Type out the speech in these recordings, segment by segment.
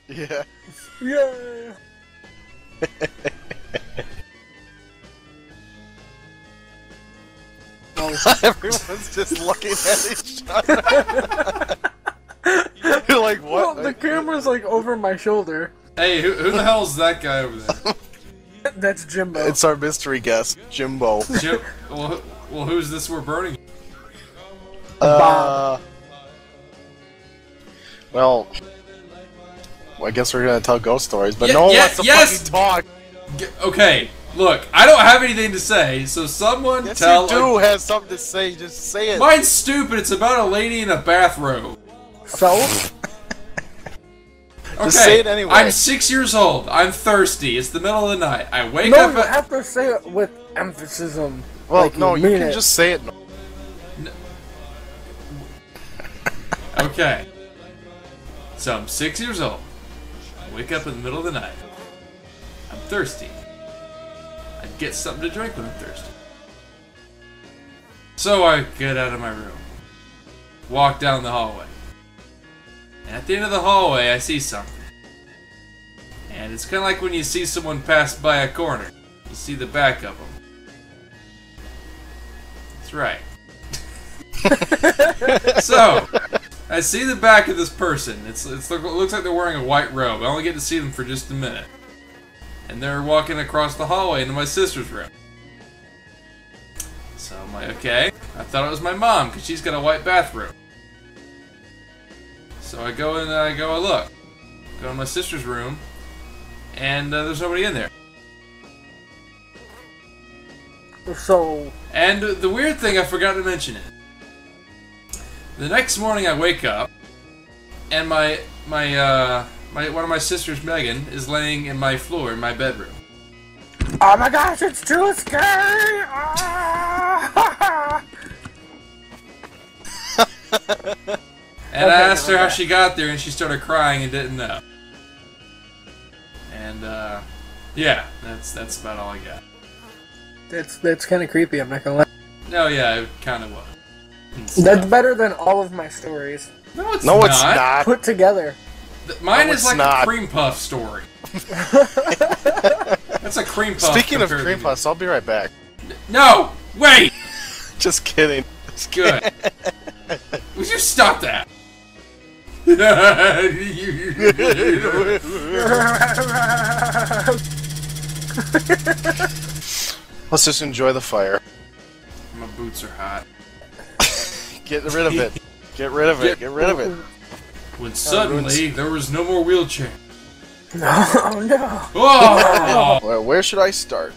Yeah. Yeah. Everyone's just looking at each other. You're like, what? Well, the camera's like over my shoulder. Hey, who the hell's that guy over there? That's Jimbo. It's our mystery guest, Jimbo. Jim, well, who's this we're burning? Bob. Well, I guess we're gonna tell ghost stories, but no one wants to fucking talk. Okay, look, I don't have anything to say, so someone Yes, tell. you do have something to say. Just say it. Mine's stupid. It's about a lady in a bathrobe. So? Okay, Just say it anyway. I'm 6 years old. I'm thirsty. It's the middle of the night. I wake No, up. you have to say it with emphasis. Well, Like no, you mean can it. just say it. Okay. So I'm 6 years old. I wake up in the middle of the night. I'm thirsty. I get something to drink when I'm thirsty. So I get out of my room. Walk down the hallway. And at the end of the hallway, I see something. And it's kind of like when you see someone pass by a corner. You see the back of them. That's right. So, I see the back of this person. It looks like they're wearing a white robe. I only get to see them for just a minute. And they're walking across the hallway into my sister's room. So I'm like, okay. I thought it was my mom, because she's got a white bathrobe. So I go and I look. Go to my sister's room, and there's nobody in there. So... And the weird thing, I forgot to mention it. The next morning I wake up, and my one of my sisters, Megan, is laying in my floor in my bedroom. Oh my gosh, it's too scary! Ah! And I asked her how she got there, and she started crying and didn't know. And yeah, that's about all I got. That's kind of creepy, I'm not gonna lie. No, yeah, it kind of was. That's better than all of my stories. No, it's No, not. it's not. Put together. Mine No, is it's like not. a cream puff story. That's a cream puff. Speaking of compared cream to- puffs, I'll be right back. No! Wait! Just kidding. Just Good. Would you stop that? Let's just enjoy the fire. My boots are hot. Get rid of it. Get rid of it. Get rid of it. When suddenly there was no more wheelchair. Oh no. Oh! Well, where should I start?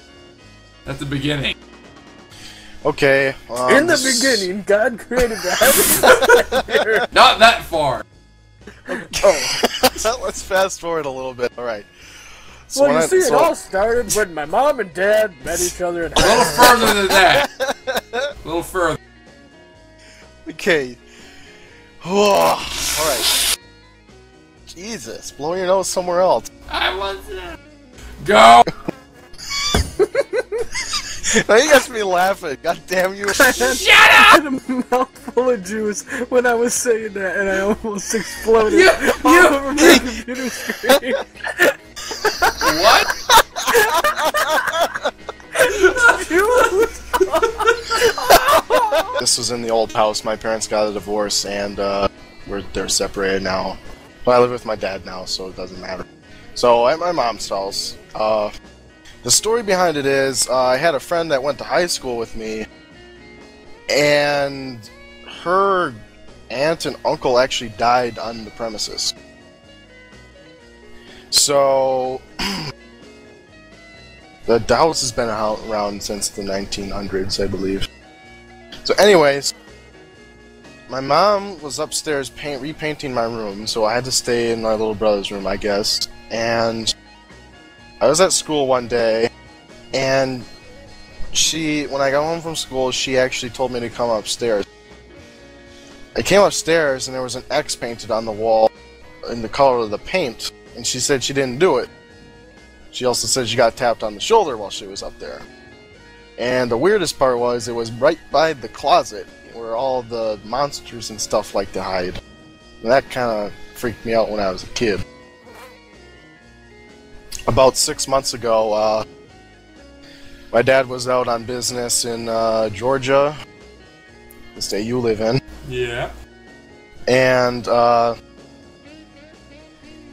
At the beginning. Okay. In the beginning, God created the heavens. Not that far. Let's fast forward a little bit. All right. So Well, when you see, it so- all started when my mom and dad met each other in A little further than that. A little further. Okay. All right. Jesus, blow your nose somewhere else. I wasn't. Go! Now you guys be laughing. God damn you. Shut up! I had a mouthful of juice when I was saying that, and I almost exploded all over my computer screen. What? This was in the old house. My parents got a divorce, and they're separated now. But I live with my dad now, so it doesn't matter. So at my mom's house, the story behind it is I had a friend that went to high school with me, and her aunt and uncle actually died on the premises. So the house has been around since the 1900s, I believe. So anyways, my mom was upstairs repainting my room, so I had to stay in my little brother's room, I guess. And I was at school one day, and when I got home from school, she actually told me to come upstairs. I came upstairs, and there was an X painted on the wall in the color of the paint, and she said she didn't do it. She also said she got tapped on the shoulder while she was up there. And the weirdest part was, it was right by the closet where all the monsters and stuff like to hide. And that kind of freaked me out when I was a kid. about 6 months ago, my dad was out on business in Georgia, the state you live in. Yeah. And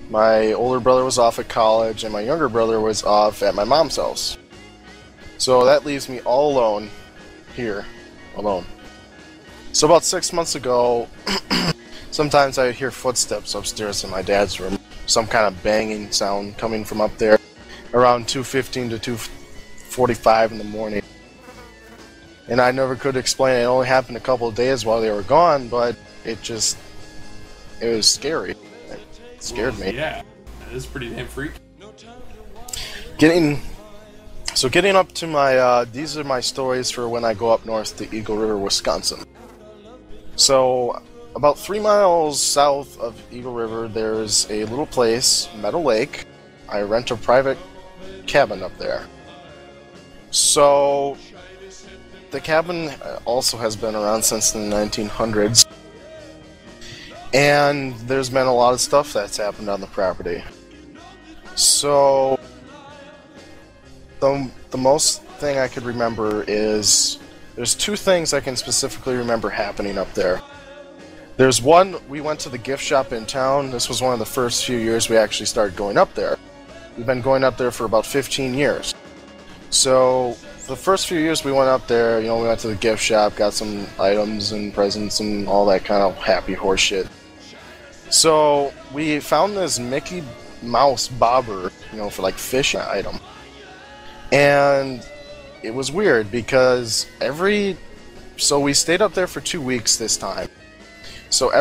my older brother was off at college, and my younger brother was off at my mom's house. So that leaves me all alone here, alone. So about 6 months ago, sometimes I would hear footsteps upstairs in my dad's room. Some kind of banging sound coming from up there around 2:15 to 2:45 in the morning. And I never could explain it. It only happened a couple of days while they were gone, but it was scary. It scared me. Yeah, that is pretty damn freaky. Getting up to my, these are my stories for when I go up north to Eagle River, Wisconsin. So, about 3 miles south of Eagle River, there's a little place, Meadow Lake. I rent a private cabin up there. So, the cabin also has been around since the 1900s. And there's been a lot of stuff that's happened on the property. So, the most thing I could remember is, there's 2 things I can specifically remember happening up there. There's one, we went to the gift shop in town. This was one of the first few years we actually started going up there. We've been going up there for about 15 years. So, the first few years we went up there, we went to the gift shop, got some items and presents and all that kind of happy horse shit. So, we found this Mickey Mouse bobber, for like fishing item. And it was weird because so we stayed up there for 2 weeks this time. So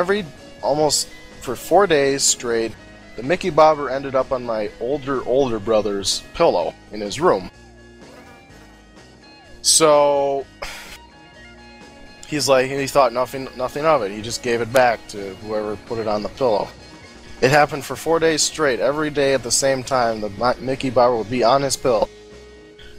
almost for 4 days straight, the Mickey bobber ended up on my older brother's pillow in his room. So he thought nothing of it. He just gave it back to whoever put it on the pillow. It happened for 4 days straight. Every day at the same time, the Mickey bobber would be on his pillow.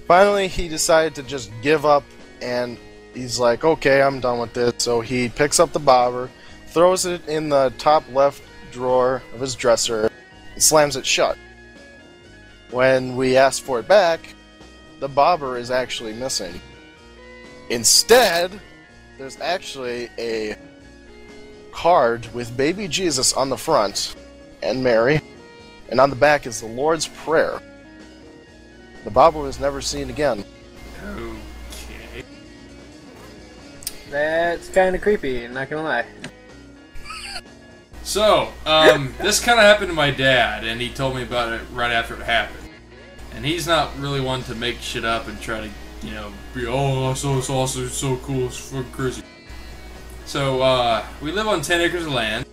Finally, he decided to just give up, and he's like, okay, I'm done with this. So he picks up the bobber, throws it in the top left drawer of his dresser, and slams it shut. When we asked for it back, the bobber is actually missing. Instead, there's actually a card with baby Jesus on the front, and Mary, and on the back is the Lord's Prayer. The bobber was never seen again. Okay. That's kind of creepy, not gonna lie. So, this kind of happened to my dad, and he told me about it right after it happened. And he's not really one to make shit up and try to, be, oh, it's awesome, it's so cool, it's fucking crazy. So, we live on 10 acres of land.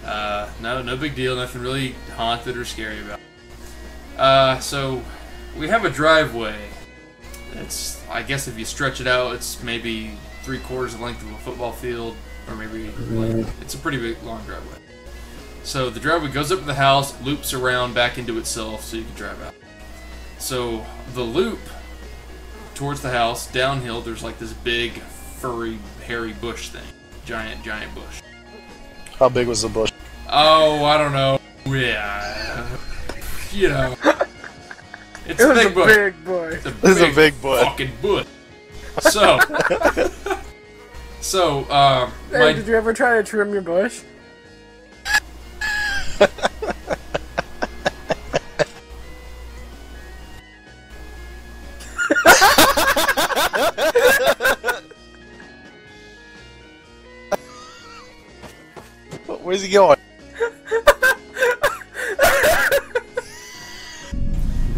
No big deal, nothing really haunted or scary about it. So, we have a driveway. It's, I guess if you stretch it out, it's maybe 3/4 the length of a football field, or maybe, it's a pretty big, long driveway. So, the driveway goes up to the house, loops around back into itself so you can drive out. So, the loop towards the house, downhill, there's like this big, furry, hairy bush thing. Giant bush. How big was the bush? Oh, I don't know. Yeah. It's a big bush. Big boy. It's a big bush. Fucking bush. So, hey, did you ever try to trim your bush? Where's he going?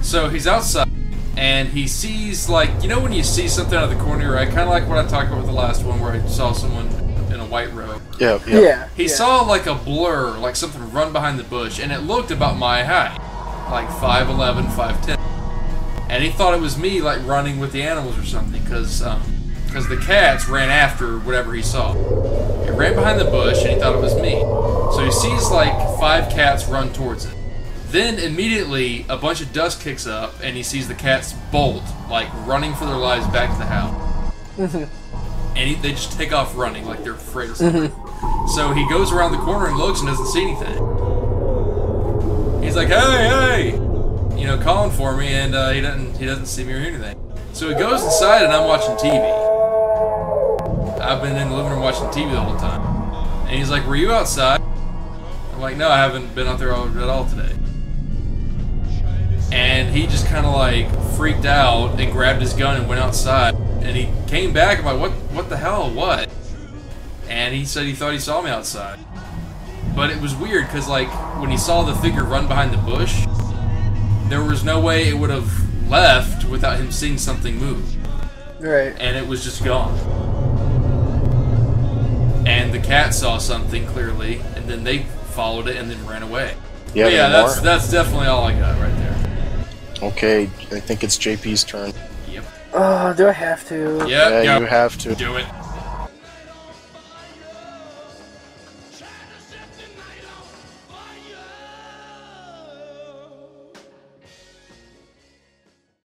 So he's outside, and he sees, like, when you see something out of the corner of your eye, kind of like what I talked about with the last one, where I saw someone in a white robe. Yeah. He saw, like, a blur, like something run behind the bush, and it looked about my height, like 5'11", 5'10". And he thought it was me, like, running with the animals or something, because the cats ran after whatever he saw. It ran behind the bush, and he thought it was me. So he sees, like, 5 cats run towards it. Then, immediately, a bunch of dust kicks up, and he sees the cats bolt, like, running for their lives back to the house. And they just take off running, like they're afraid of something. So he goes around the corner and looks and doesn't see anything. He's like, hey, you know, calling for me, and he doesn't see me or hear anything. So he goes inside, and I'm watching TV. I've been in the living room watching TV the whole time. And he's like, were you outside? I'm like, no, I haven't been out there at all today. And he just kind of like freaked out and grabbed his gun and went outside. And he came back. I'm like, what the hell? What? And he said he thought he saw me outside. But it was weird because like when he saw the figure run behind the bush, there was no way it would have left without him seeing something move. Right. And it was just gone. And the cat saw something clearly, and then they followed it and then ran away. Yeah, that's definitely all I got right there. Okay, I think it's JP's turn. Yep. Oh, do I have to? Yep, Yeah, you have to. Do it.